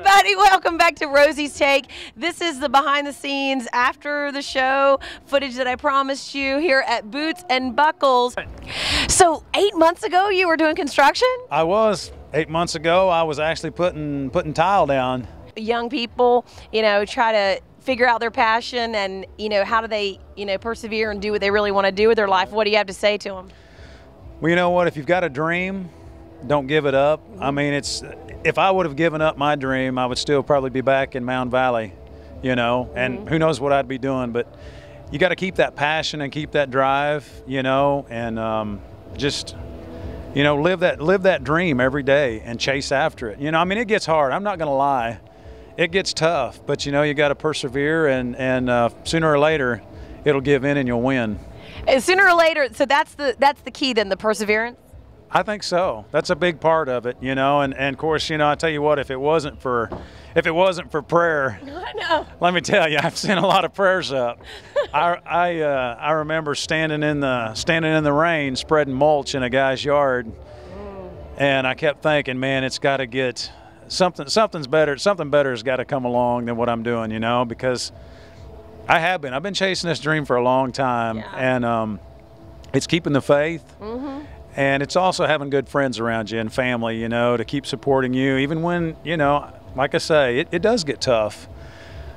everybody. Welcome back to Rosie's Take. This is the behind the scenes after the show footage that I promised you here at Boots and Buckles. So 8 months ago you were doing construction? I was. 8 months ago I was actually putting tile down. Young people, try to figure out their passion and, how do they, persevere and do what they really want to do with their life. What do you have to say to them? Well, you know what? If you've got a dream, don't give it up. I mean, if I would have given up my dream, I would still probably be back in Mound Valley, and who knows what I'd be doing. But you got to keep that passion and keep that drive, and just, live that dream every day and chase after it. I mean, it gets hard. I'm not going to lie. It gets tough, but you got to persevere, and sooner or later, it'll give in and you'll win. And sooner or later, so that's the key then, the perseverance? I think so. That's a big part of it, and of course, I tell you what, if it wasn't for prayer, I know. Let me tell you, I've sent a lot of prayers up. I remember standing in the rain, spreading mulch in a guy's yard, and I kept thinking, man, it's got to get something better has got to come along than what I'm doing, because I've been chasing this dream for a long time, and it's keeping the faith. And it's also having good friends around you and family, to keep supporting you, even when, like I say, it does get tough.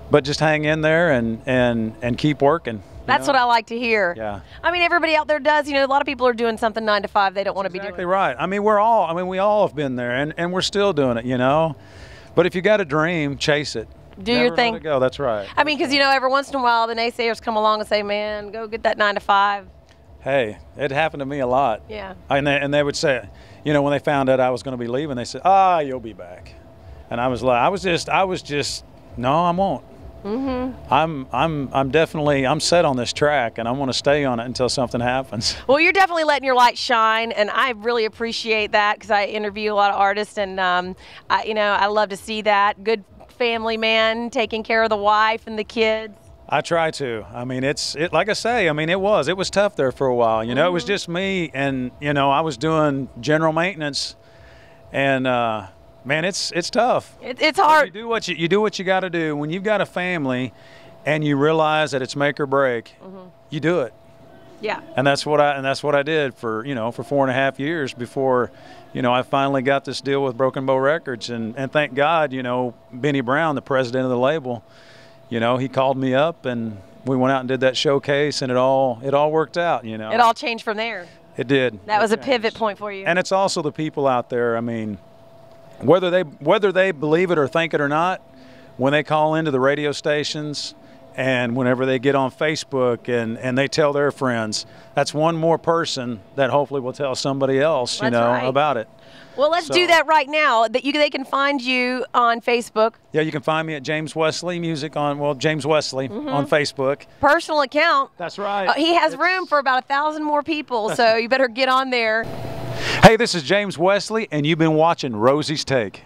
But just hang in there and keep working. That's what I like to hear. Yeah. I mean, everybody out there does. A lot of people are doing something 9 to 5 they don't want to be doing. Exactly right. I mean, we all have been there, and we're still doing it, But if you got a dream, chase it. Do your thing. Let it go. That's right. I mean, because, every once in a while the naysayers come along and say, man, go get that 9 to 5. Hey, it happened to me a lot. Yeah. And they would say, when they found out I was going to be leaving, they said, you'll be back. And I was like, I was just, no, I won't. I'm set on this track, and I want to stay on it until something happens. Well, you're definitely letting your light shine, and I really appreciate that because I interview a lot of artists, and I love to see that. Good family man, taking care of the wife and the kids. I try to. I mean, like I say, I mean, it was tough there for a while. It was just me, and I was doing general maintenance, and man, it's tough. It's hard. You do what you got to do. When you've got a family, and you realize that it's make or break, you do it. Yeah. And that's what I did for 4.5 years before, I finally got this deal with Broken Bow Records, and thank God, Benny Brown, the president of the label, he called me up, and we went out and did that showcase, and it all worked out. It all changed from there. It did. That was a pivot point for you. And it's also the people out there. I mean, whether they believe it or think it or not, when they call into the radio stations, and whenever they get on Facebook and they tell their friends, that's one more person that hopefully will tell somebody else, about it. Well, let's do that right now. They can find you on Facebook. Yeah, you can find me at James Wesley Music James Wesley on Facebook. Personal account. That's right. He has room for about 1,000 more people, so you better get on there. Hey, this is James Wesley, and you've been watching Rosie's Take.